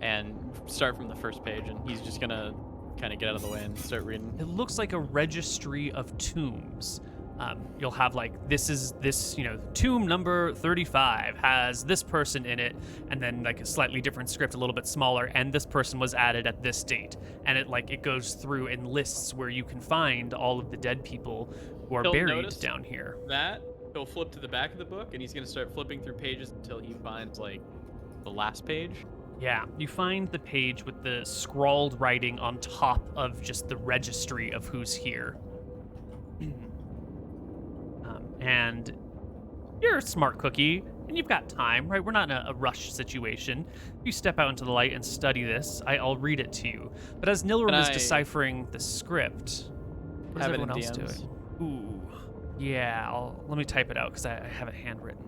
and start from the first page, and he's just gonna kind of get out of the way and start reading. It looks like a registry of tombs. You'll have this tomb number 35 has this person in it, and then a slightly different script, a little bit smaller, and this person was added at this date. And it goes through and lists where you can find all of the dead people who are buried down here. That he'll flip to the back of the book, and he's gonna start flipping through pages until he finds the last page. Yeah, you find the page with the scrawled writing on top of just the registry of who's here. And you're a smart cookie, and you've got time, right? We're not in a rush situation. You step out into the light and study this. I'll read it to you. But as Nilram is deciphering the script, what is everyone else doing? Ooh, yeah. Let me type it out because I have it handwritten.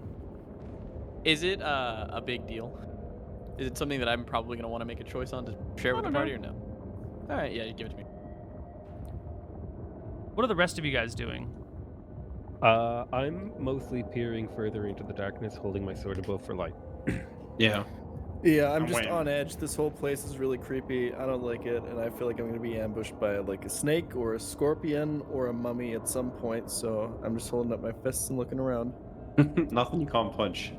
Is it a big deal? Is it something that I'm probably gonna want to make a choice on to share with the party or no? All right, yeah, you give it to me. What are the rest of you guys doing? I'm mostly peering further into the darkness, holding my sword above for light. Yeah. Yeah, I'm just waiting. on edge. This whole place is really creepy. I don't like it, and I feel like I'm going to be ambushed by a snake or a scorpion or a mummy at some point, so I'm just holding up my fists and looking around. Nothing you can't punch.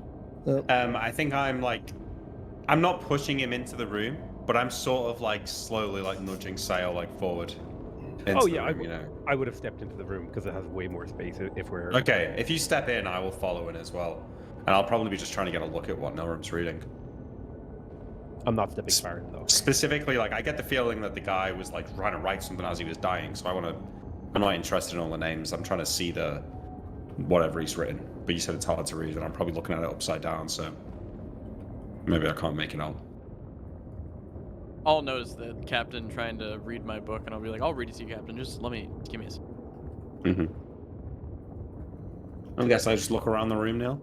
Yep. I think I'm not pushing him into the room, but I'm sort of slowly nudging Sail forward. Oh yeah, I would have stepped into the room because it has way more space if we're... Okay, if you step in, I will follow in as well. And I'll probably be just trying to get a look at what Nilram's reading. I'm not stepping far in, though. Specifically, I get the feeling that the guy was trying to write something as he was dying, so I'm not interested in all the names. I'm trying to see whatever he's written. But you said it's hard to read, and I'm probably looking at it upside down, so maybe I can't make it out. I'll notice the captain trying to read my book, and I'll be like, I'll read it to you, Captain. Just give me a second. I guess I just look around the room now.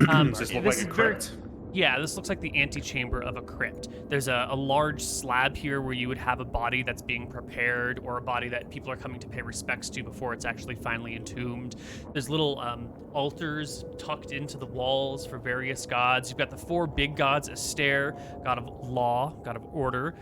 Does this look like a crypt? Yeah, this looks like the antechamber of a crypt. There's a large slab here where you would have a body that's being prepared, or a body that people are coming to pay respects to before it's actually finally entombed. There's little altars tucked into the walls for various gods. You've got the 4 big gods: Astaire, god of law, god of order;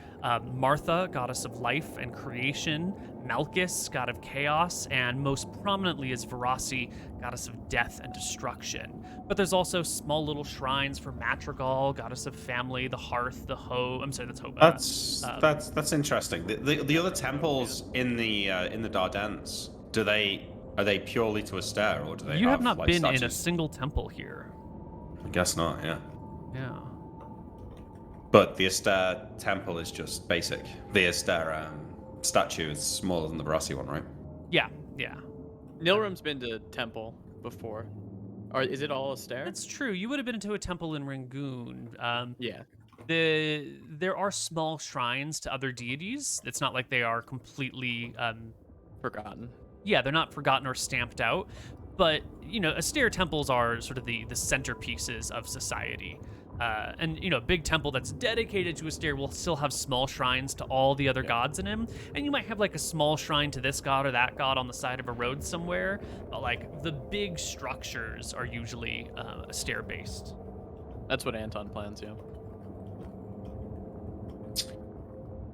Martha, goddess of life and creation; Malchus, god of chaos; and most prominently is Verasi, goddess of death and destruction. But there's also small little shrines for Matrigal, goddess of family, the hearth, the hoe. I'm sorry, that's Hope. That's interesting. The other temples in the Dardanelles, are they purely to Astaire, or do they? You have not been statues? in a single temple here. I guess not. Yeah. Yeah. But the Astaire temple is just basic. The Astaire statue is smaller than the Verasi one, right? Yeah. Nilram's been to temple before. Or is it all Astaire? That's true. You would have been into a temple in Rangoon. Yeah. There are small shrines to other deities. It's not like they are completely Forgotten. Yeah, they're not forgotten or stamped out. But Astaire temples are sort of the centerpieces of society. And a big temple that's dedicated to Astaire will still have small shrines to all the other gods in him. And you might have a small shrine to this god or that god on the side of a road somewhere. But the big structures are usually Astaire based. That's what Anton plans, yeah.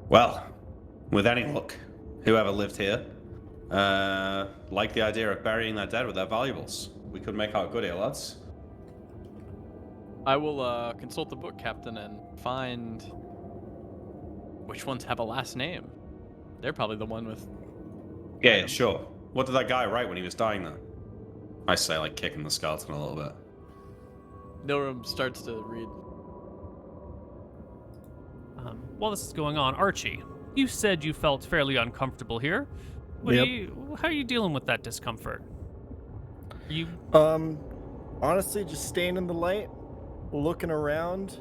Well, with any luck, whoever lived here, like the idea of burying their dead with their valuables. We could make out good here, lads. I will consult the book, Captain, and find which ones have a last name. They're probably the one with. Yeah, sure. What did that guy write when he was dying though? I say, like, kicking the skeleton a little bit. Nilram starts to read. While this is going on, Archie, you said you felt fairly uncomfortable here. Yep. How are you dealing with that discomfort? Are you Honestly, just staying in the light, looking around,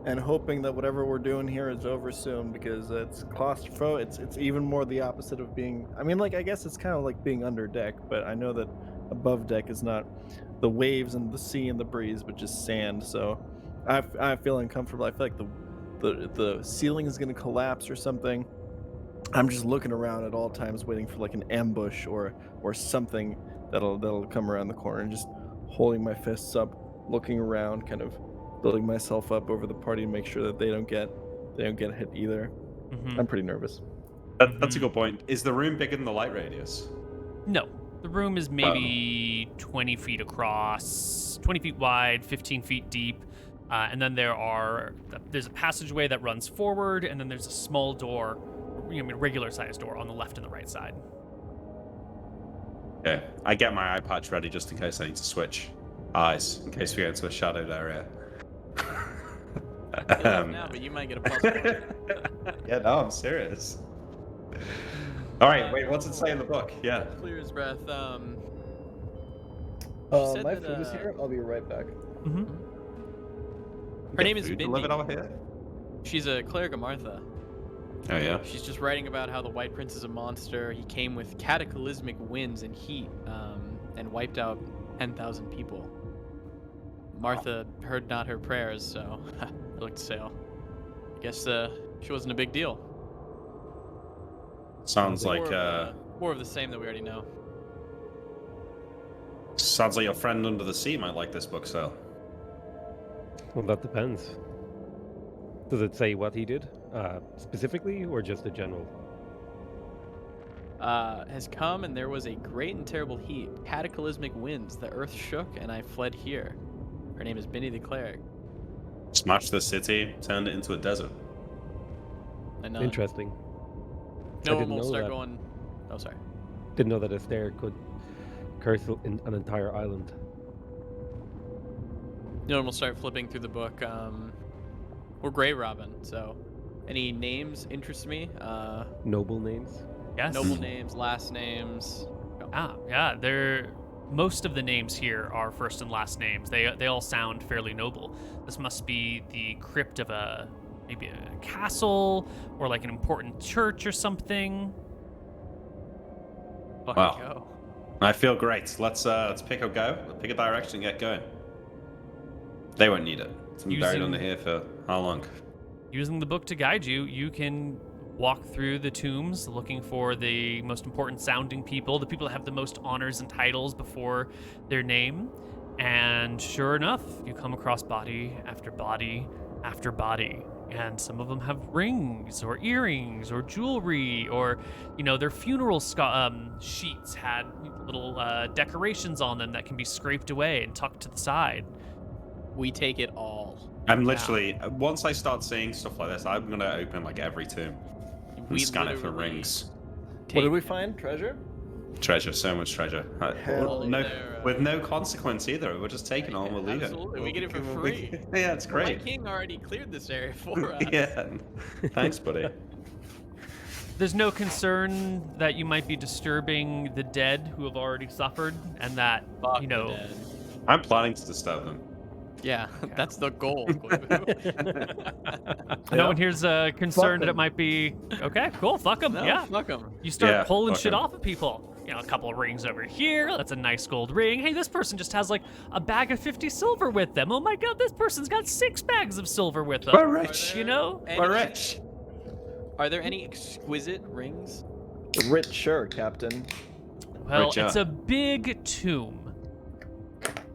and hoping that whatever we're doing here is over soon, because it's claustrophobic. It's even more the opposite of being. I mean, like, I guess it's kind of like being under deck, but I know that above deck is not the waves and the sea and the breeze, but just sand. So I feel uncomfortable. I feel like the ceiling is going to collapse or something. I'm just looking around at all times, waiting for like an ambush or something that'll come around the corner, and just holding my fists up, looking around, kind of building myself up over the party to make sure that they don't get hit either. Mhm. I'm pretty nervous. That's a good point. Is the room bigger than the light radius? No. The room is maybe 20 feet across, 20 feet wide, 15 feet deep. And then there's a passageway that runs forward, and then there's a small door, regular sized door on the left and the right side. Okay. I get my eye patch ready just in case I need to switch eyes, in case we get into a shadowed area. Now, but you might get a +1. Yeah, no, I'm serious. All right, wait, what's it say in the book? Yeah. Clear his breath. My said that, food is here. I'll be right back. Mm-hmm. Her name is Food Bindi. delivered over here? She's a cleric of Martha. Oh, yeah? She's just writing about how the White Prince is a monster. He came with cataclysmic winds and heat, and wiped out 10,000 people. Martha heard not her prayers, so I looked to sail. I guess she wasn't a big deal. Sounds like More of the same that we already know. sounds like your friend under the sea might like this book, so. Well, that depends. Does it say what he did specifically, or just a general? Has come, and there was a great and terrible heat, cataclysmic winds. The earth shook, and I fled here. Her name is Bindi the cleric. Smashed the city, turned it into a desert. I know. Interesting. No one didn't will know start that. going. Oh, sorry. Didn't know that a stair could curse an entire island. No one will start flipping through the book. We're Grey Robin, so any names interest me? Noble names. Yes. Noble names, last names. Go. Yeah. Most of the names here are first and last names. They all sound fairly noble. This must be the crypt of maybe a castle or like an important church or something. Fucking Wow. go. I feel great. Let's pick a go. Let's pick a direction and get going. They won't need it. It's been buried under here for how long? Using the book to guide you, you can walk through the tombs looking for the most important sounding people, the people that have the most honors and titles before their name. And sure enough, you come across body after body after body. And some of them have rings or earrings or jewelry, or, their funeral sheets had little decorations on them that can be scraped away and tucked to the side. We take it all. I'm literally, once I start seeing stuff like this, I'm going to open like every tomb and We scan it for literally rings. What did we take- find? Treasure? Treasure, so much treasure. Hell With no consequence either. We're just taking it and we'll leave Absolutely, it. we get it for free. Yeah, it's My great. king already cleared this area for us. Yeah. Thanks, buddy. There's no concern that you might be disturbing the dead who have already suffered, and that, Fuck the dead. I'm planning to disturb them. Yeah, that's the goal. Koibu. No one here's concerned that it them. might be okay. Cool, fuck them. No, Yeah, fuck 'em. you start Yeah, pulling fuck shit 'em. off of people. A couple of rings over here. That's a nice gold ring. Hey, this person just has like a bag of 50 silver with them. Oh my god, this person's got 6 bags of silver with them. We're rich. You know? We're rich. Are there any exquisite rings? Rich, sure, Captain. Well, Richer. it's a big tomb.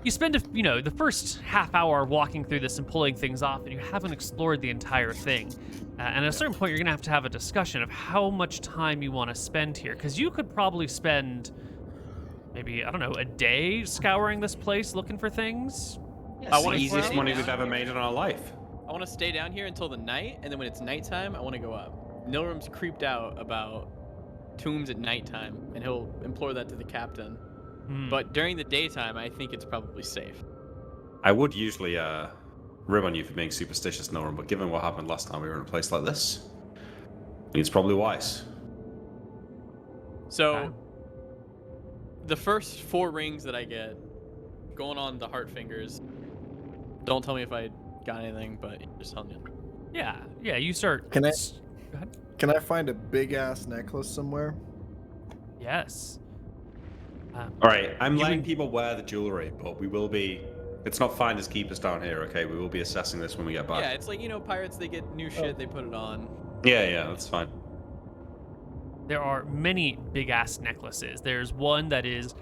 You spend, the first half hour walking through this and pulling things off, and you haven't explored the entire thing. And at a certain point, you're going to have a discussion of how much time you want to spend here. Because you could probably spend maybe, I don't know, a day scouring this place looking for things. It's the wanna easiest stay money we've down ever made in our life. I want to stay down here until the night, and then when it's nighttime, I want to go up. Nilrum's creeped out about tombs at nighttime, and he'll implore that to the captain. But during the daytime, I think it's probably safe. I would usually rib on you for being superstitious, Nolan, but given what happened last time we were in a place like this, I think it's probably wise. So, the first 4 rings that I get, going on the heart fingers. Don't tell me if I got anything, but just tell me. Yeah, you start. Can I- Go ahead. Can I find a big ass necklace somewhere? Yes. All right, I'm You letting can- people wear the jewelry, but we will be. It's not finders keepers down here, okay? We will be assessing this when we get back. Yeah, it's like, pirates, they get new shit, they put it on. Yeah, that's fine. There are many big ass necklaces. There's one that is,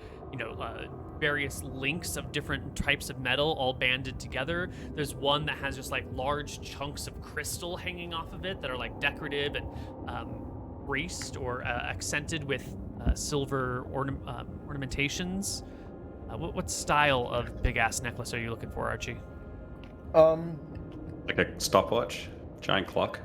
various links of different types of metal all banded together. There's one that has just like large chunks of crystal hanging off of it that are like decorative and graced or accented with silver ornamentations. What style of big ass necklace are you looking for, Archie? Like a stopwatch, giant clock.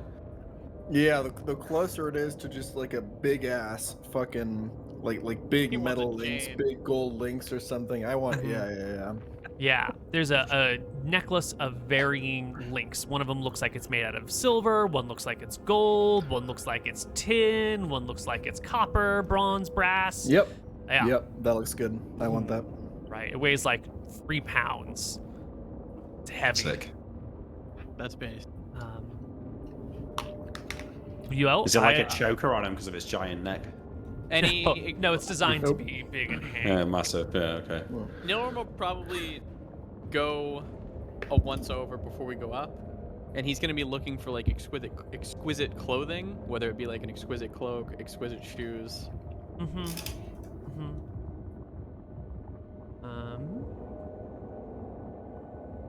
Yeah, the closer it is to just like a big ass fucking like big He wants a metal links, chain. big gold links or something. I want yeah. Yeah, there's a necklace of varying links. One of them looks like it's made out of silver, one looks like it's gold, one looks like it's tin, one looks like it's copper, bronze, brass. Yep. Yeah. Yep, that looks good. I want that. Right. It weighs like 3 pounds. It's heavy. Sick. That's base. Is it like a choker on him because of its giant neck? No, it's designed to be big and hang. Yeah, massive. Yeah, okay. Nilrum will probably go a once over before we go up, and he's gonna be looking for like exquisite clothing, whether it be like an exquisite cloak, exquisite shoes.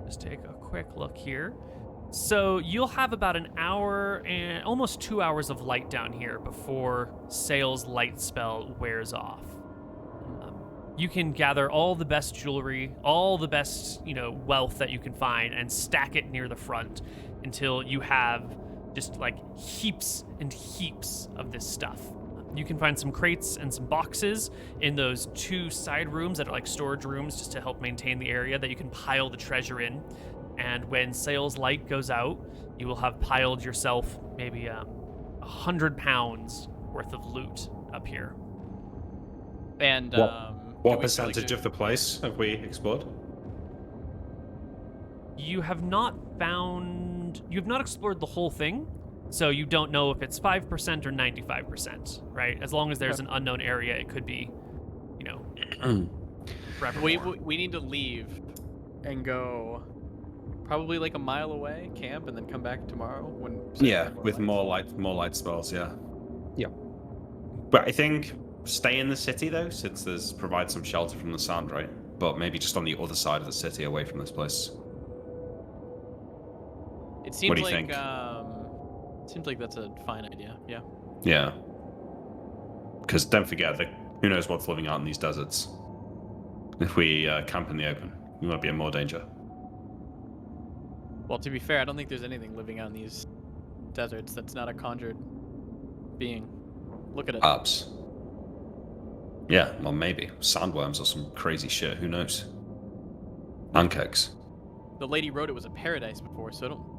Just take a quick look here. So you'll have about an hour and almost 2 hours of light down here before Sail's light spell wears off. You can gather all the best jewelry, all the best, wealth that you can find and stack it near the front until you have just like heaps and heaps of this stuff. You can find some crates and some boxes in those 2 side rooms that are like storage rooms just to help maintain the area that you can pile the treasure in. And when Sail's light goes out, you will have piled yourself maybe 100 pounds worth of loot up here. And what percentage of the place have we explored? You have not explored the whole thing, so you don't know if it's 5% or 95%, right? As long as there's an unknown area, it could be, forevermore. we need to leave and go probably like a mile away, camp, and then come back tomorrow when. Yeah, with more light spells. Yeah. Yeah. But I think stay in the city though, since there's provide some shelter from the sand, right? But maybe just on the other side of the city, away from this place. It seems What do you like think? seems like that's a fine idea. Yeah. Yeah. Because don't forget that who knows what's living out in these deserts. If we camp in the open, we might be in more danger. Well, to be fair, I don't think there's anything living out in these deserts that's not a conjured being. Look at it. Perhaps. Yeah, well, maybe. Sandworms or some crazy shit. Who knows? Pancakes. The lady wrote it was a paradise before, so don't.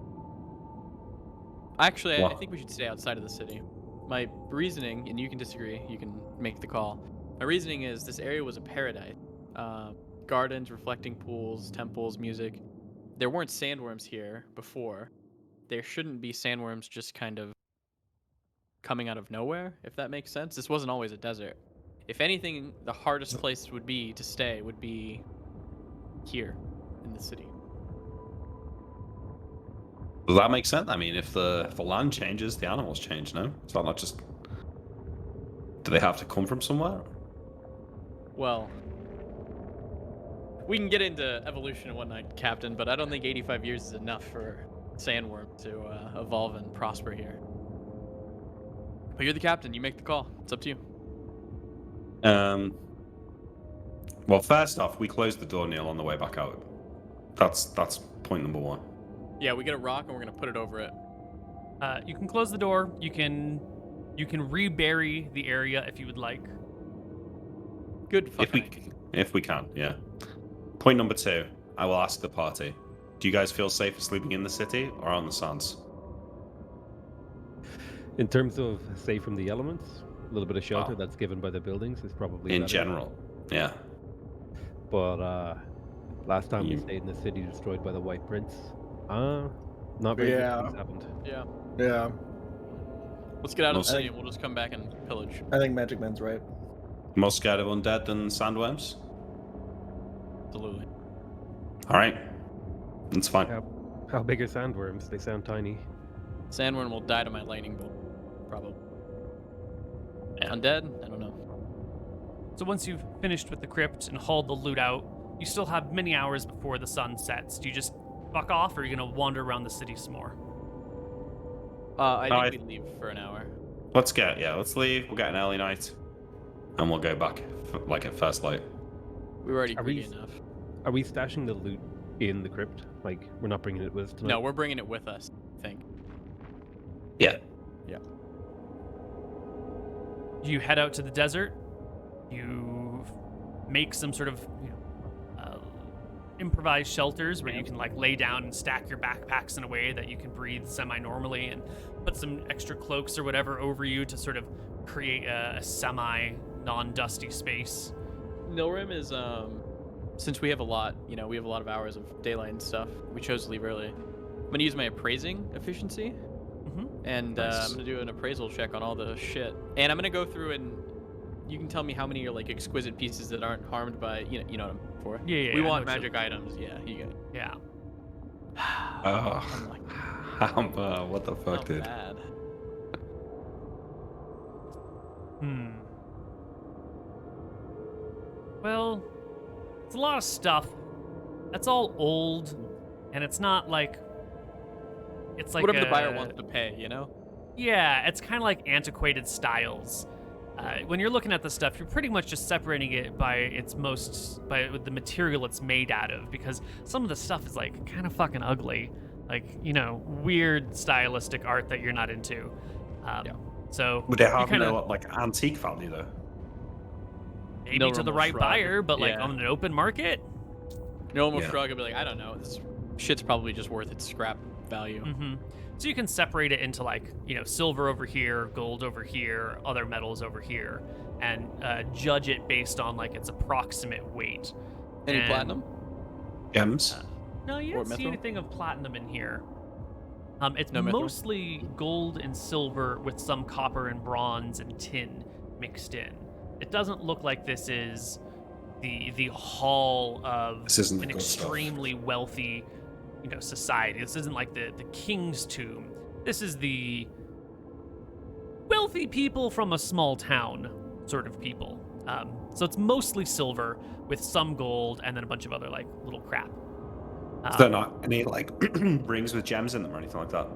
Actually, I think we should stay outside of the city. My reasoning, and you can disagree, you can make the call. My reasoning is this area was a paradise. Gardens, reflecting pools, temples, music. There weren't sandworms here before. There shouldn't be sandworms just kind of coming out of nowhere, if that makes sense. This wasn't always a desert. If anything, the hardest place would be to stay would be here in the city. Does that make sense? I mean, if the land changes, the animals change, no? It's not just... Do they have to come from somewhere? Well, we can get into evolution and whatnot, Captain, but I don't think 85 years is enough for sandworm to evolve and prosper here. But you're the captain. You make the call. It's up to you. Well, first off, we closed the door, Neal, on the way back out. That's point number 1. Yeah, we get a rock and we're gonna put it over it. You can close the door. You can rebury the area if you would like. Good fucking idea. If we can, yeah. Point number 2. I will ask the party. Do you guys feel safer sleeping in the city or on the sands? In terms of safe from the elements, a little bit of shelter that's given by the buildings is probably In better. general, yeah. But last time we stayed in the city destroyed by the White Prince, not very good things happened. Yeah. Yeah, Let's get out of the Mostly- city. We'll just come back and pillage. I think Magic Man's right. More scared of undead than sandworms? Absolutely. Alright. That's fine. How big are sandworms? They sound tiny. Sandworm will die to my lightning bolt, probably. Undead? I don't know. So once you've finished with the crypt and hauled the loot out, you still have many hours before the sun sets. Do you just fuck off, or are you gonna wander around the city some more? I think we leave for an hour. Let's leave. We'll get an early night. And we'll go back, like, at first light. We were already Are greedy we- enough. Are we stashing the loot in the crypt? Like, we're not bringing it with us tonight? No, we're bringing it with us, I think. Yeah. You head out to the desert. You make some sort of improvised shelters where you can like lay down and stack your backpacks in a way that you can breathe semi-normally, and put some extra cloaks or whatever over you to sort of create a semi non-dusty space. Nilrim is since we have a lot, we have a lot of hours of daylight and stuff. We chose to leave early. I'm gonna use my appraising efficiency, and Nice. I'm gonna do an appraisal check on all the shit. And I'm gonna go through and you can tell me how many are like exquisite pieces that aren't harmed by you know what I'm for. Yeah, We I know want what magic items. Yeah, you get it. Yeah. Oh, I'm like, what the fuck, not dude? bad. Well, it's a lot of stuff. That's all old, and it's not like. It's like Whatever the buyer wants to pay, Yeah, it's kind of like antiquated styles. When you're looking at the stuff, you're pretty much just separating it by the material it's made out of, because some of the stuff is like kind of fucking ugly, like weird stylistic art that you're not into. So Would it you have kinda- no like antique value though? maybe No to the real right shrug. buyer, but like Yeah. on an open market. No one will Yeah. shrug and be like, I don't know. This shit's probably just worth its scrap value. So you can separate it into like, silver over here, gold over here, other metals over here, and judge it based on like its approximate weight. Any And- platinum? Gems? No, you Or don't see mithril? anything of platinum in here. It's No mithril? mostly gold and silver with some copper and bronze and tin mixed in. It doesn't look like this is the hall of This isn't the an good stuff. extremely wealthy, society. This isn't like the king's tomb. This is the wealthy people from a small town sort of people. So it's mostly silver with some gold and then a bunch of other like little crap. Is there not any like rings with gems in them or anything like that?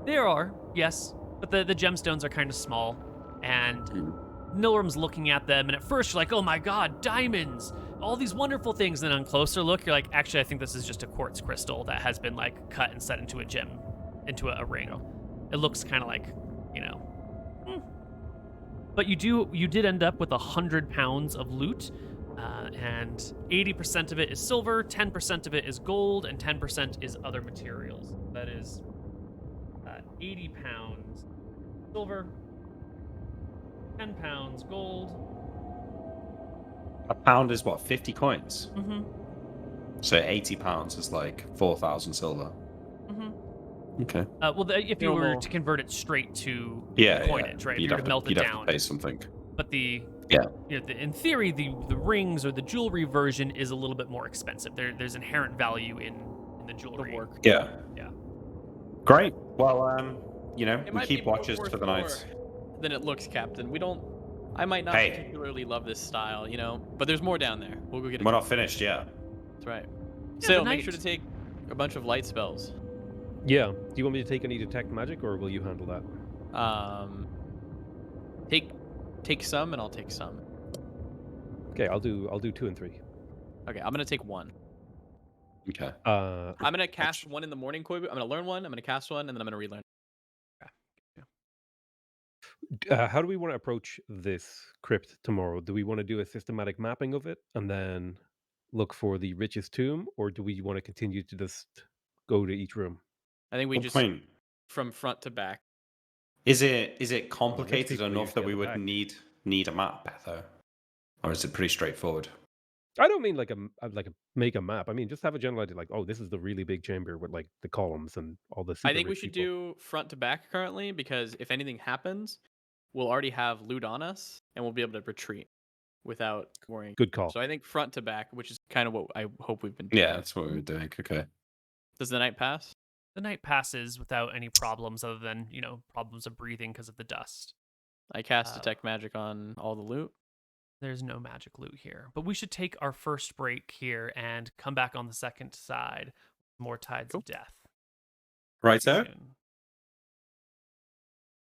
There are, yes, but the gemstones are kind of small, and Nilrim's looking at them, and at first you're like, oh my god, diamonds, all these wonderful things, and then on closer look, you're like, actually, I think this is just a quartz crystal that has been like cut and set into a gem, into a ring. It looks kind of like, But you did end up with 100 pounds of loot, and 80% of it is silver, 10% of it is gold, and 10% is other materials. That is 80 pounds silver, 10 pounds gold. A pound is what, 50 coins? Mm-hmm. So 80 pounds is like 4,000 silver. Mm-hmm. Okay. If you were to convert it straight to Yeah, coinage, right? If You'd you were have to melt it you'd have down. to pay something. But Yeah. In theory, the rings or the jewelry version is a little bit more expensive. There's inherent value in the jewelry. work. Yeah. Yeah. Great. Well, It we might keep be watches worth for the more night. than it looks, Captain. I might not Hey. particularly love this style, but there's more down there. We'll go get it. We're not finished yet. That's right. Yeah, So the make night- sure to take a bunch of light spells. Yeah. Do you want me to take any detect magic, or will you handle that? Take some, and I'll take some. Okay, I'll do 2 and 3. Okay, I'm gonna take one. Okay. I'm gonna cast one in the morning, Koibu. I'm gonna learn one. I'm gonna cast one, and then I'm gonna relearn. How do we want to approach this crypt tomorrow? Do we want to do a systematic mapping of it and then look for the richest tomb, or do we want to continue to just go to each room? I think we Good just point. from front to back. Is it Well, complicated people are enough that usually we at the would back. need a map though, or is it pretty straightforward? I don't mean like make a map. I mean just have a general idea, like, oh, this is the really big chamber with like the columns and all the I super think we rich should people. do front to back currently because if anything happens, we'll already have loot on us and we'll be able to retreat without worrying. Good call. So I think front to back, which is kind of what I hope we've been doing. Yeah, that's what we were doing. Okay. Does the night pass? The night passes without any problems other than, problems of breathing because of the dust. I cast detect magic on all the loot. There's no magic loot here. But we should take our first break here and come back on the second side. More Tides of Death. Right, so Soon.